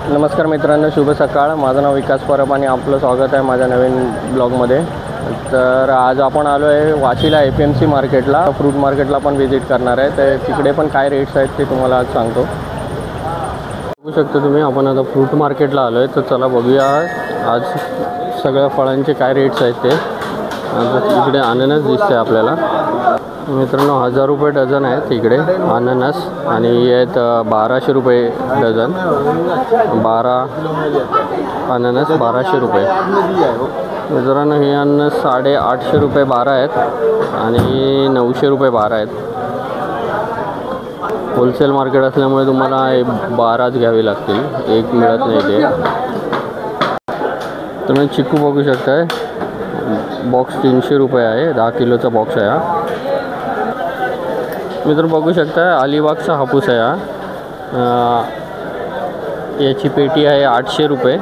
नमस्कार मित्रांनो, शुभ सकाळ. माझं नाव विकास परब आणि आपलं स्वागत आहे माझ्या नवीन ब्लॉगमध्ये. तर आज आपण आलो आहे वाशीला APMC मार्केटला, फ्रूट मार्केटला पण व्हिजिट करणार आहे. तर तिकडे पण काय रेट्स आहेत ते तुम्हाला आज सांगतो. बघू शकता तुम्ही, आपण आता फ्रूट मार्केटला आलो आहे. तर चला बघूया आज सगळ्या फळांचे काय रेट्स आहेत ते. आता इकडे अननस दिसते आपल्याला मित्रांनो, 1000 रुपये डझन आहेत इकडे अननस. आणि हे आहेत 1200 रुपये डझन. 12 अननस 1200 रुपये मित्रांनो. हे अननस 850 रुपये 12 आहेत आणि 900 रुपये 12 आहेत. होलसेल मार्केट असल्यामुळे तुम्हाला 12च घ्यावे लागतील, एक मिळत नाही ते. तुम्ही चिकू बघू शकताय, बॉक्स 300 रुपये आहे. 10 किलोचा बॉक्स आहे हा. मित्र बघू शकता अलिबागचा हापूस आहे हा. याची पेटी आहे 800 रुपये.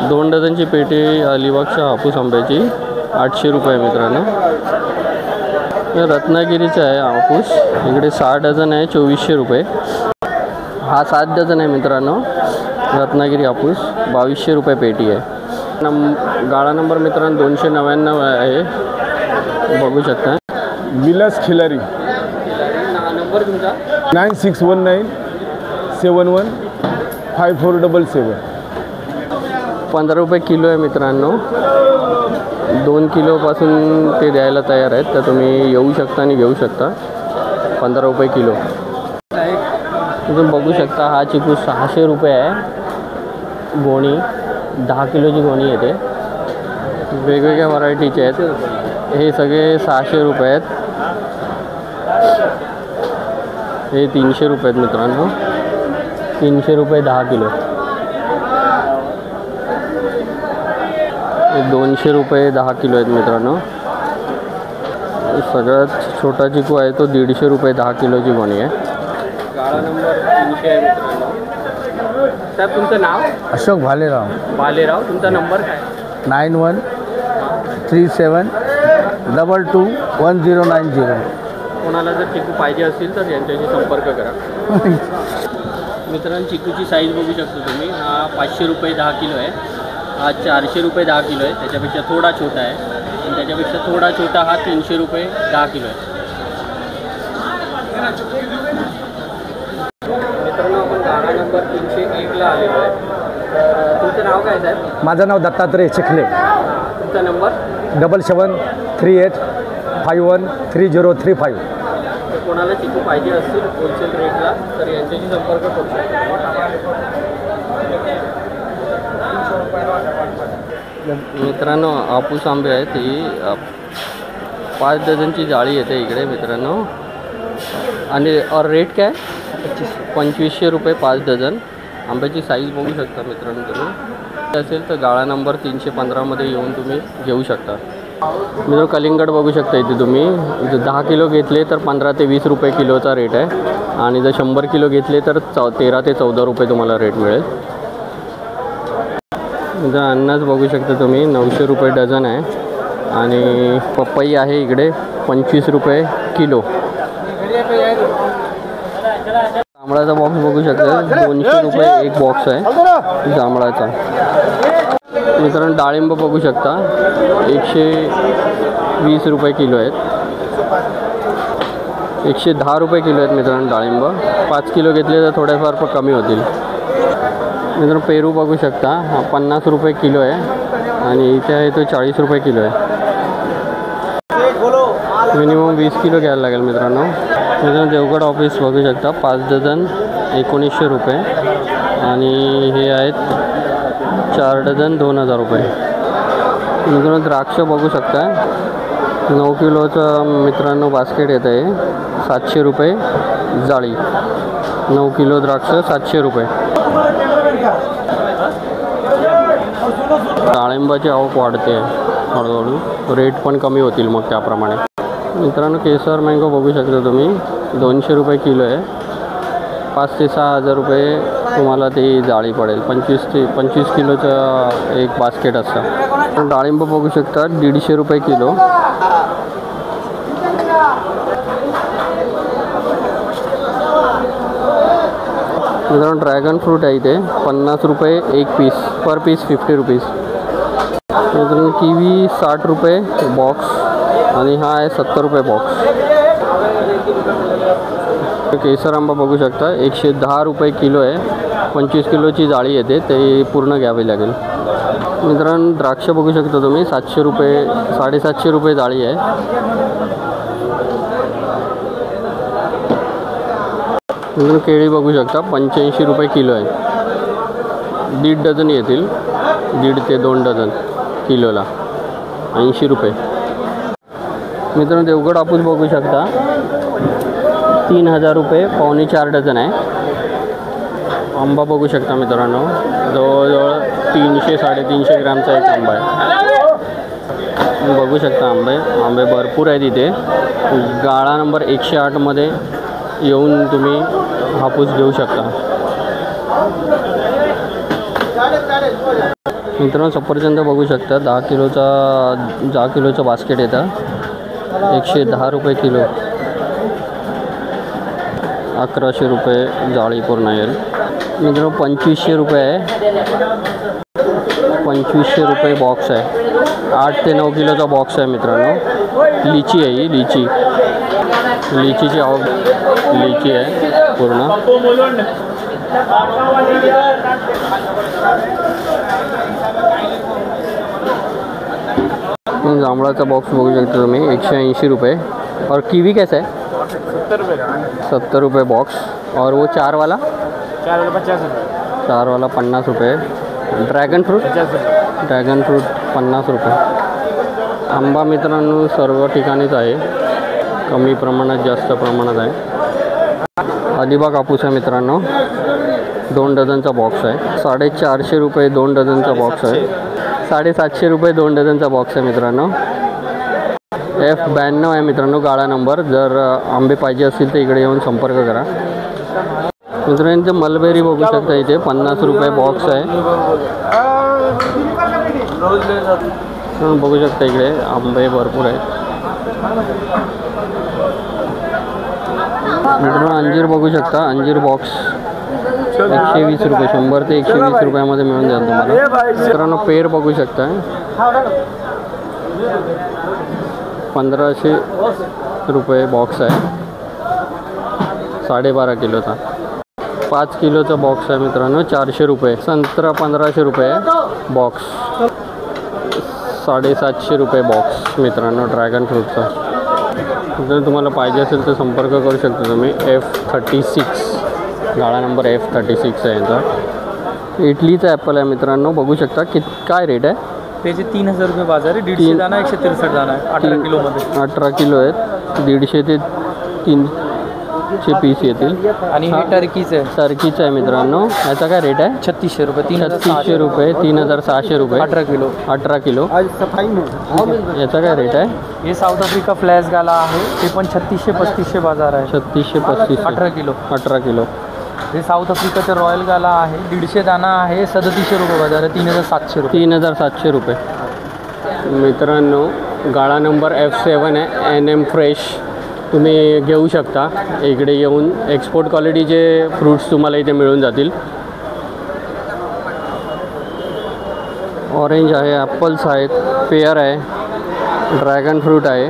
2 डझनची पेटी अलिबागच्या हापूस आंब्याची 800 रुपये मित्रांनो. रत्नागिरीचा आहे हापूस, इकडे 6 डझन आहे 2400 रुपये. हा 7 डझन आहे मित्रांनो. रत्नागिरी हापूस 2200 रुपये पेटी आहे. गाळा नंबर मित्रांनो 299 आहे, बघू शकता. विलास खिलारी. नंबर तुमचा 9619 71 5477. 15 रुपये किलो आहे मित्रांनो. 2 किलोपासून ते द्यायला तयार आहेत. तर तुम्ही येऊ शकता आणि घेऊ शकता. 15 रुपये किलो. तुम्ही बघू शकता हा चिकू 600 रुपये आहे. गोणी 10 किलोची गोणी येते. वेगवेगळ्या व्हरायटीचे आहेत. हे सगळे 600 रुपये आहेत. हे 300 रुपये आहेत मित्रांनो. 300 रुपये 10 किलो. हे 200 रुपये 10 किलो आहेत मित्रांनो. सगळ्यात छोटा चिकू आहे तो 150 रुपये 10 किलोची गोणी आहे. गाळा नंबर 300 आहे मित्रांनो. साहेब तुमचं नाव? अशोक भालेराव. भालेराव. तुमचा नंबर काय? 9137221090. कोणाला जर चिकू पाहिजे असेल तर यांच्याशी संपर्क करा. मित्रांनो चिकूची साईज बघू शकतो तुम्ही. हा 500 रुपये 10 किलो आहे. हा 400 रुपये 10 किलो आहे. त्याच्यापेक्षा थोडा छोटा आहे आणि त्याच्यापेक्षा थोडा छोटा हा 300 रुपये 10 किलो आहे. मित्रांनो आपण गाडा नंबर 301ला आलेलो आहे. तर तुमचं नाव काय साहेब? माझं नाव दत्तात्रय चिखले. तुमचा नंबर? 7738513035. तर कोणाला चिकू पाहिजे असतील होलसेल रेटला तर यांच्याशी संपर्क करू शकता. मित्रांनो हापूस आंबे आहेत. ही 5 डझनची जाळी येते इकडे मित्रांनो. आणि और रेट काय? 2500 रुपये 5 डझन. आंब्याची साईज बघू शकता मित्रांनो. तुम्ही असेल तर गाळा नंबर 315मध्ये येऊन तुम्ही घेऊ शकता. मित्र कलिंगड बघू शकता इथे तुम्ही. जर 10 किलो घेतले तर 15 ते 20 रुपये किलोचा रेट आहे. आणि जर 100 किलो घेतले तर 13 ते 14 रुपये तुम्हाला रेट मिळेल. जर अननस बघू शकता तुम्ही 900 रुपये डझन आहे. आणि पपई आहे इकडे 25 रुपये किलो. जांभळाचा बॉक्स बघू शकता 200 रुपये एक बॉक्स आहे जांभळाचा. मित्रांनो डाळिंब बघू शकता 120 रुपये किलो आहेत. 110 रुपये किलो आहेत मित्रांनो डाळिंब. 5 किलो घेतले तर थोडेफार कमी होतील. मित्रांनो पेरू बघू शकता हा 50 रुपये किलो आहे. आणि इथे आहे तो 40 रुपये किलो आहे. मिनिमम 20 किलो घ्यायला लागेल मित्रांनो. मित्रांनो देवगड ऑफिस बघू शकता 5 डझन 1900 रुपये. आणि हे आहेत 4 डझन 2000 रुपये. मित्रांनो द्राक्ष बघू शकता 9 किलोचं मित्रांनो बास्केट येत आहे 700 रुपये जाळी. 9 किलो द्राक्ष 700 रुपये. डाळिंबाची आवक वाढते हळूहळू, रेट पण कमी होतील मग त्याप्रमाणे. मित्रांनो केसर मँगो बघू शकता तुम्ही 200 रुपये किलो आहे. 5 ते 6 हजार रुपये तुम्हाला ती जाळी पडेल. 25 किलोचं एक बास्केट असतं. डाळिंब बघू शकता 150 रुपये किलो. मित्रांनो ड्रॅगन फ्रूट आहे इथे 50 रुपये एक पीस, पर पीस 50 रुपीज. मित्रांनो किवी 60 रुपये बॉक्स आणि हा आहे 70 रुपये बॉक्स. केसर आंबा बघू शकता 110 रुपये किलो आहे. 25 किलोची जाळी येते, ते पूर्ण घ्यावी लागेल. मित्रांनो द्राक्ष बघू शकता तुम्ही 700 रुपये 750 रुपये जाळी आहे. मित्रांनो केळी बघू शकता 85 रुपये किलो आहे. 1.5 डझन येतील, 1.5 ते 2 डझन किलोला 80 रुपये. मित्रांनो देवगड हापूस बघू शकता 3000 रुपये, पावणे 4 डझन आहे. आंबा बघू शकता मित्रांनो जवळजवळ 300-350 ग्रामचा एक आंबा आहे. बघू शकता आंबे भरपूर आहेत इथे. गाळा नंबर 108मध्ये येऊन तुम्ही हापूस घेऊ शकता. मित्रांनो सफरचंद बघू शकता 10 किलोचं बास्केट येतं 110 रुपये किलो. 1100 रुपये जाळी पूर्ण येईल. मित्रांनो 2500 रुपये आहे. 2500 रुपये बॉक्स आहे. 8 ते 9 किलोचा बॉक्स आहे मित्रांनो. लिची आहे ही लिची आहे पूर्ण. जांभळाचा बॉक्स बघू शकता तुम्ही 180 रुपये. और कीवी कैसा है? 70 रुपये बॉक्स. और वो 4 वाला 50 रुपये. ड्रॅगन फ्रूट 50 रुपये. आंबा मित्रांनो सर्व ठिकाणीच आहे, कमी प्रमाणात जास्त प्रमाणात आहे. अलिबाग हापूस आहे मित्रांनो 2 डझनचा बॉक्स आहे. 450 रुपये 2 डझनचा बॉक्स आहे. 750 रुपये 2 डझनचा बॉक्स आहे मित्रांनो. F92 आहे मित्रांनो गाळा नंबर. जर आंबे पाहिजे असतील तर इकडे येऊन संपर्क करा. मित्रांनो मलबेरी बघू शकता इथे 50 रुपये बॉक्स आहे. बघू शकता इकडे आंबे भरपूर आहेत. मित्रांनो अंजीर बघू शकता अंजीर बॉक्स 120 रुपये 100 ते 120 रुपयामध्ये मिळून जाईल तुम्हाला. मित्रांनो पेर बघू शकता 1500 रुपये बॉक्स आहे. 12.5 किलोचा 5 किलोचा बॉक्स आहे मित्रांनो 400 रुपये. संत्रा 1500 रुपये बॉक्स. 750 रुपये बॉक्स मित्रांनो ड्रॅगन फ्रूटचा. जर तुम्हाला पाहिजे असेल तर संपर्क करू शकता तुम्ही. F36 गाळा नंबर F36 आहे यांचा. इटलीचा ॲपल आहे मित्रांनो बघू शकता काय रेट आहे. त्याचे 3000 रुपये बाजार आहे. 150 दाना 163 दाना आहे. 18 किलोमध्ये 18 किलो आहेत. 150 ते 300 पीस येतील. आणि हे टर्कीचं आहे. टर्कीचं आहे मित्रांनो. याचा काय रेट आहे 3600 रुपये 3600 रुपये 3600 रुपये 18 किलो 18 किलो. याचा काय रेट आहे. हे साऊथ आफ्रिका फ्लॅश गाला आहे. ते पण 3600-3500 बाजार आहे. 3635 18 किलो 18 किलो. हे साऊथ आफ्रिकाचं रॉयल गाला आहे. 150 दाना आहे. 3700 रुपये बाजार आहे. 3700 रुपये 3700 रुपये. मित्रांनो गाळा नंबर F7 आहे. NM फ्रेश तुम्ही घेऊ शकता. इकडे येऊन एक्सपोर्ट क्वालिटीचे फ्रूट्स तुम्हाला इथे मिळून जातील. ऑरेंज आहे, ॲपल्स आहेत, पेअर आहे, ड्रॅगन फ्रूट आहे.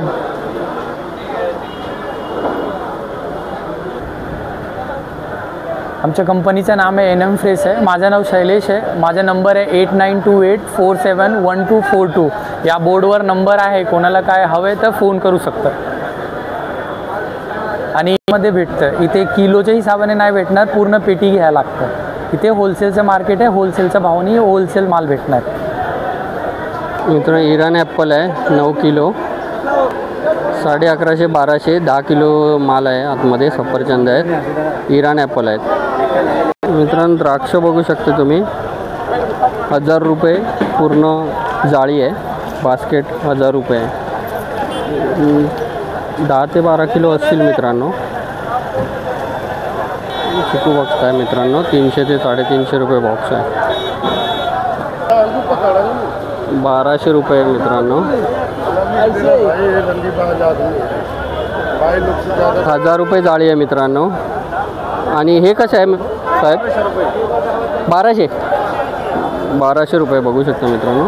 आमच्या कंपनीचं नाम आहे NM फ्रेश आहे. माझं नाव शैलेश आहे. माझा नंबर आहे 8928471242. या बोर्डवर नंबर आहे. कोणाला काय हवे तर फोन करू शकतं. आणि मध्ये भेटतं. इथे किलोच्या हिसाबाने नाही भेटणार, पूर्ण पेटी घ्यायला लागतं. इथे होलसेलचं मार्केट आहे. होलसेलच्या भावाने होलसेल माल भेटणार. मित्रांनो इराणी ॲपल आहे 9 किलो 1150-1200. 10 किलो माल आहे आतमध्ये. सफरचंद आहेत, इराणी ॲपल आहेत. मित्रांनो द्राक्ष बघू शकता तुम्ही 1000 रुपये पूर्ण जाळी आहे. बास्केट 1000 रुपये. 10 ते 12 किलो असतील मित्रांनो. चिकू बघताय मित्रांनो 300 ते 350 रुपये बॉक्स आहे. 1200 रुपये मित्रांनो. 1000 रुपये जाळी आहे मित्रांनो. आणि हे कसं आहे साहेब 1200 रुपये बघू शकता मित्रांनो.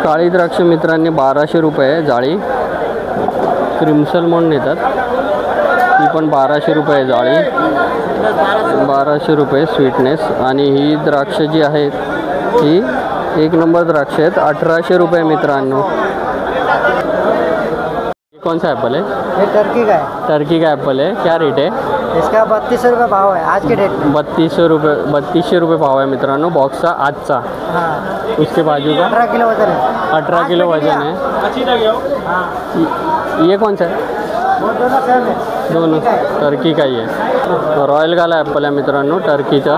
काळी द्राक्ष मित्रांनी 1200 रुपये जाळी. क्रिम्सल म्हणून येतात, ही पण 1200 रुपये जाळी, 1200 रुपये स्वीटनेस. आणि ही द्राक्ष जी आहेत ही 1 नंबर द्राक्ष आहेत, 1800 रुपये मित्रांनो. कौन सा एप्पल है? ये टर्की का है, टर्की का एप्पल है, क्या रेट है? इसका 3200 रुपये भाव है आज के डेट में. 3200 रुपये भाव है मित्रांनो बॉक्सचा आजचा. हाँ, उसके बाजू का 18 किलो वजन है. 18 किलो वजन है. ये कौन सा है? वो दोनों सेम है. दोनों टर्की का ही है. रॉयल गाला ॲपल आहे मित्रांनो टर्कीचा.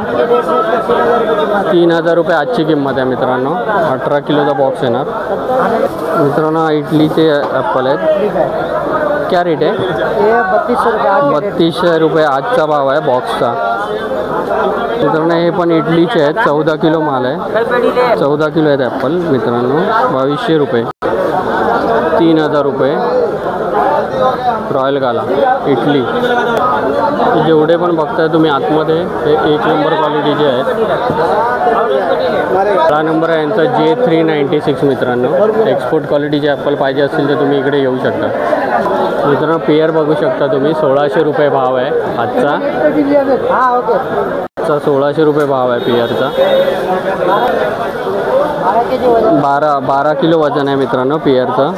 3000 रुपये आजची किंमत आहे मित्रांनो. 18 किलोचा बॉक्स येणार मित्रांनो. इटलीचे ॲपल आहेत, क्या रेट आहे? ये 3200 रुपये आज के डेट 3200 रुपये आजचा भाव आहे बॉक्सचा मित्रांनो. हे पण इटलीचे आहेत, 14 किलो माल आहे, 14 किलो आहेत ॲपल मित्रांनो. 2200 रुपये. 3000 रुपये रॉयल गाला इटली. जेवढे पण बघताय तुम्ही आतमध्ये ते 1 नंबर क्वालिटीचे आहेत. 12 नंबर आहे यांचा J396 मित्रांनो. एक्सपोर्ट क्वालिटीचे ॲपल पाहिजे असतील तर तुम्ही इकडे येऊ शकता मित्रांनो. पेयर बघू शकता तुम्ही, 1600 रुपये भाव आहे आजचा. हाँ ओके. आजचा 1600 रुपये भाव आहे पेयरचा. 12 केजी वजन. 12 किलो वजन आहे मित्रांनो पेयरचं,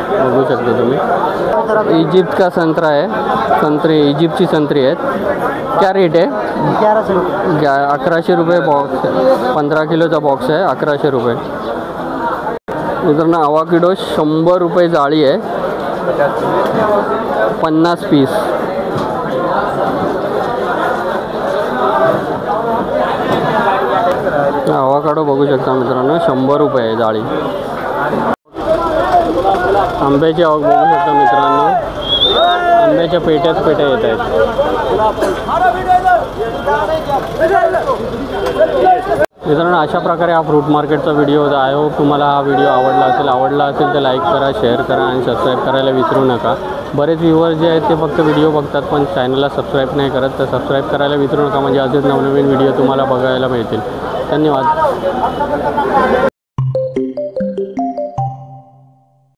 बघू शकता तुम्ही. इजिप्त का संतरा है, संतरे इजिप्तची संत्री आहेत. क्या रेट आहे? 1100 रुपये. 1100 रुपये बॉक्स. 15 किलोचा बॉक्स आहे, 1100 रुपये मित्रांनो. अवाकिडो 100 रुपये जाळी आहे, 50 पीस. अवाकाडो बघू शकता मित्रांनो, 100 रुपये आहे जाळी. आंब्याची आवक बघू शकता मित्रांनो. आंब्याच्या पेट्या येत आहेत. मित्रांनो अशा प्रकारे हा फ्रूट मार्केटचा व्हिडिओ होता. आय होप तुम्हाला हा व्हिडिओ आवडला असेल तर लाईक करा, शेअर करा आणि सबस्क्राईब करायला विसरू नका. बरेच व्ह्यूअर्स जे आहेत ते फक्त व्हिडिओ बघतात पण चॅनलला सबस्क्राईब नाही करत, तर सबस्क्राईब करायला विसरू नका, म्हणजे असेच नवनवीन व्हिडिओ तुम्हाला बघायला मिळतील. धन्यवाद.